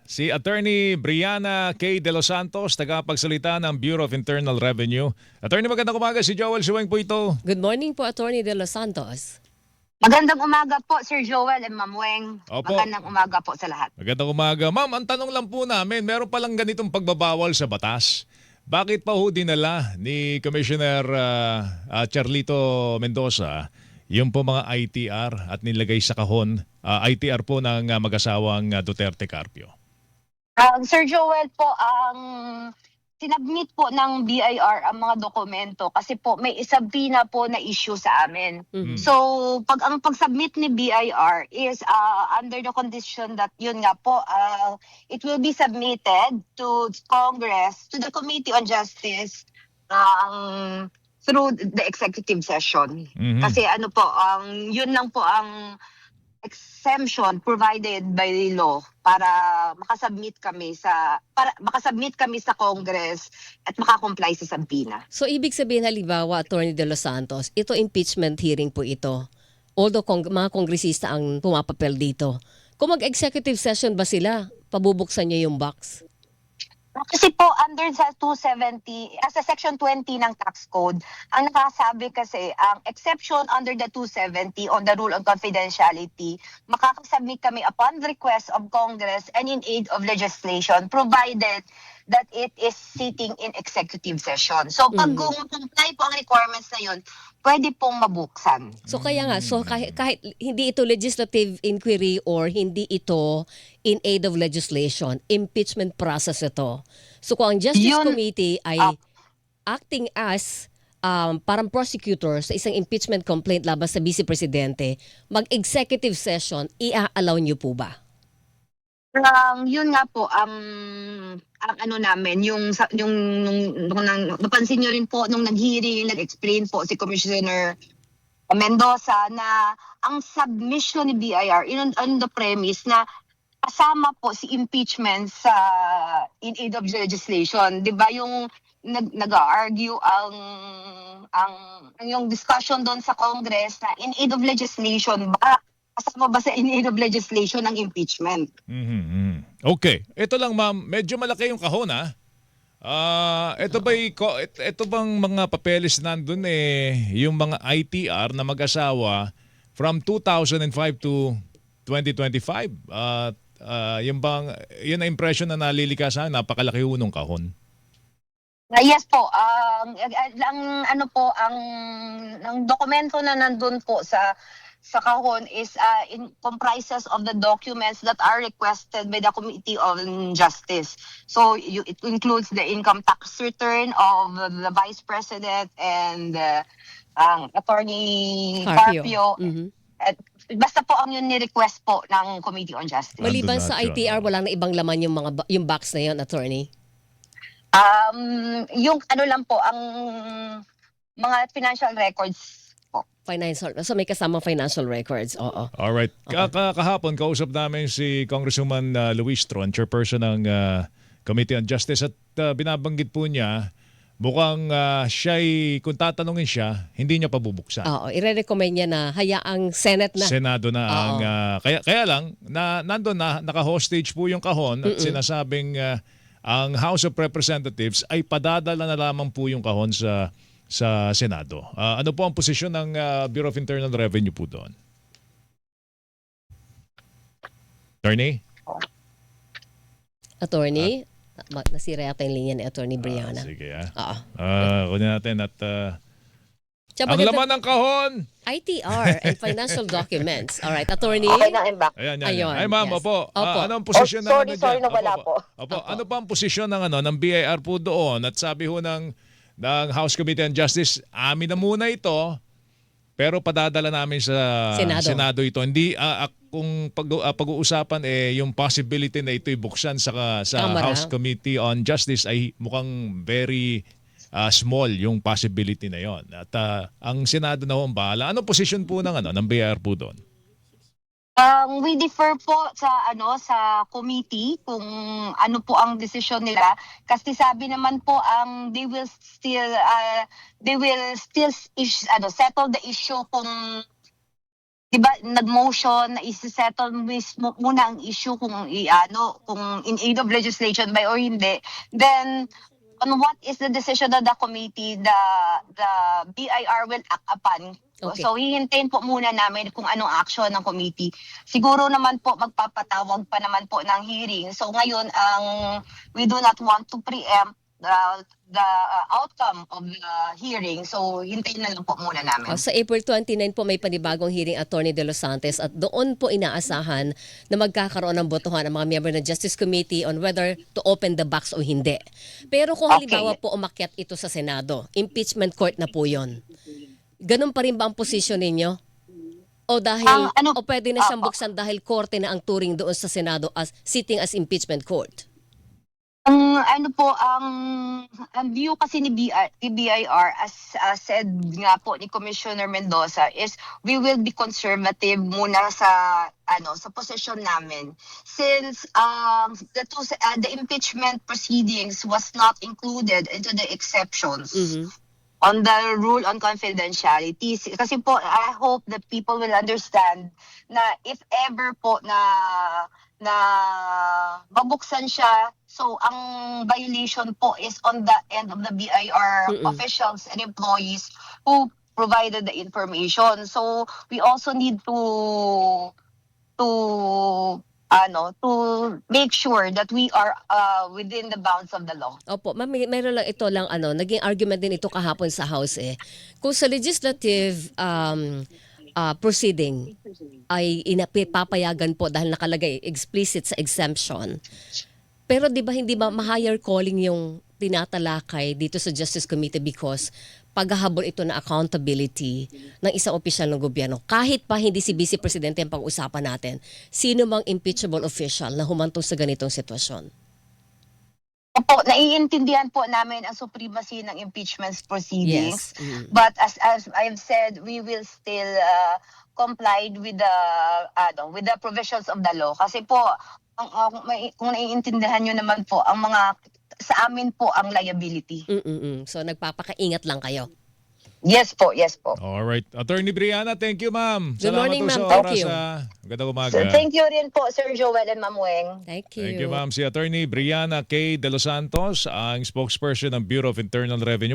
si Attorney Brianna K. De Los Santos, tagapagsalita ng Bureau of Internal Revenue. Attorney, magandang umaga. Si Joel Suweng po ito. Good morning po, Attorney De Los Santos. Magandang umaga po, Sir Joel and Ma'am Weng. Opo. Magandang umaga po sa lahat. Magandang umaga. Ma'am, ang tanong lang po namin, meron palang ganitong pagbabawal sa batas. Bakit pa ho dinala ni Commissioner Charlito Mendoza yung po mga ITR at nilagay sa kahon, ITR po ng mag-asawang Duterte Carpio? Sir Joel po, ang sinubmit po ng BIR ang mga dokumento kasi po may isabina po na issue sa amin. Mhm. So, ang pag-submit ni BIR is under the condition that yun nga po, it will be submitted to Congress, to the Committee on Justice, through the executive session. Mhm. Kasi ano po, yun lang po ang exemption provided by the law para makasubmit kami sa Congress at makakomply sa sabina. So, ibig sabihin halimbawa, Attorney De Los Santos, ito impeachment hearing po ito. Although mga kongresista ang pumapapel dito. Kung mag-executive session ba sila, pabubuksan niyo yung box? Kasi po under sa 270, sa section 20 ng tax code, ang nakasabi kasi ang exception under the 270 on the rule on confidentiality, makakasubmit kami upon request of Congress and in aid of legislation provided that it is sitting in executive session. So pag comply po ang requirements na yun, pwede pong mabuksan. So, kaya nga, kahit hindi ito legislative inquiry or hindi ito in aid of legislation, impeachment process ito. So, kung ang Justice Committee ay acting as parang prosecutor sa isang impeachment complaint laban sa Vice Presidente, mag-executive session, i-allow niyo po ba? Yun nga po, ang ano namin, napansin nyo rin po nung nag-hearing, nag-explain po si Commissioner Mendoza na ang submission ni BIR on the premise na kasama po si impeachment sa in aid of legislation. 'Di ba yung nag-argue yung discussion doon sa Congress na in aid of legislation ba kasama ba sa in aid of legislation ng impeachment? Mhm. Okay. Ito lang ma'am, medyo malaki yung kahon ha. Ito bang mga papeles nandun yung mga ITR na mag-asawa from 2005 to 2025? Yun ang impression na nalilikasan, napakalaki ho nung kahon. Yes po, ang dokumento na nandun po sa kahon is comprises of the documents that are requested by the Committee on Justice. So it includes the income tax return of the Vice President and Attorney Carpio. Mhm. At basta po ang yun ni-request po ng Committee on Justice. Maliban Nandun sa lahat yun, ITR, walang na ibang laman yung box na yun, Attorney? Yung ano lang po, ang mga financial records po. Financial. So may kasamang financial records. Oo. Alright. Kahapon, kausap namin si Congresswoman Luis Tron, chairperson ng Committee on Justice, at binabanggit po niya, mukhang kung tatanungin siya, hindi niya pabubuksan. Oo, ire-recommend niya na hayaang Senate na. Senado na ang... kaya lang, nandun na, naka-hostage po yung kahon at sinasabing ang House of Representatives ay padadala na lamang po yung kahon sa Senado. Ano po ang posisyon ng Bureau of Internal Revenue po doon? Attorney? Attorney? Nasira yata yung linya ni Attorney Brianna. Sige Oo. Kunin natin at... Tsaka ang maganda- laman ng kahon! ITR and financial documents. Alright, Attorney? Okay na, Embak. Ayan. Ayun, Ay ma'am, yes. opo. Opo. Ano ang posisyon ng... sorry, nawala po. Opo. Ano pa ang posisyon ng BIR po doon? At sabi ho ng House Committee on Justice, amin na muna ito, pero padadala namin sa Senado ito. Hindi, kung pag-uusapan yung possibility na ito'y buksan sa House Committee on Justice ay mukhang very small yung possibility na yon. At ang Senado na ho ang bahala. Anong posisyon po ng BIR po doon? We defer po sa committee kung ano po ang desisyon nila kasi sabi naman po they will still settle the issue kung diba, nag-motion na isi-settle mismo muna ang issue kung kung in aid of legislation ba or hindi. Then, on what is the decision of the committee, the BIR will act upon. Okay. So, hihintayin po muna namin kung anong action ng committee. Siguro naman po, magpapatawag pa naman po ng hearing. So, ngayon, we do not want to preempt the outcome of the hearing. So, hintayin na lang po muna namin. Sa April 29 po may panibagong hearing Attorney De Los Santos at doon po inaasahan na magkakaroon ng botohan ang mga miyembro ng Justice Committee on whether to open the box o hindi. Pero kung halimbawa po umakyat ito sa Senado, impeachment court na po yun. Ganun pa rin ba ang posisyon ninyo? O dahil o pwede na siyang buksan dahil korte na ang turing doon sa Senado as sitting as impeachment court? Ang view kasi ni BIR, as said nga po ni Commissioner Mendoza, is we will be conservative muna sa position namin, since the impeachment proceedings was not included into the exceptions on the rule on confidentiality. Kasi po, I hope that people will understand na if ever po na mabuksan siya, so ang violation po is on the end of the BIR officials and employees who provided the information. So we also need to make sure that we are within the bounds of the law. Opo, ma'am, meron lang ito lang naging argument din ito kahapon sa House Kung sa legislative proceeding ay papayagan po dahil nakalagay explicit sa exemption. Pero di ba hindi ba ma-higher calling yung tinatalakay dito sa Justice Committee because paghahabol ito na accountability ng isang opisyal ng gobyerno. Kahit pa hindi si Vice Presidente ang pag-usapan natin, sino mang impeachable official na humantong sa ganitong sitwasyon? Opo, naiintindihan po namin ang supremacy ng impeachment proceedings. Yes. But as I've said, we will still comply with the provisions of the law. Kasi po, kung naiintindihan nyo naman po, sa amin po ang liability. So nagpapakaingat lang kayo. Yes po, yes po. Alright. Attorney Brianna, thank you, ma'am. Good morning, po ma'am. sa Thank oras. you. Magandang umaga. So, thank you rin po, Sir Joel and Ma'am Weng. Thank you. Thank you, ma'am. Si Attorney Brianna K. De Los Santos, ang spokesperson ng Bureau of Internal Revenue.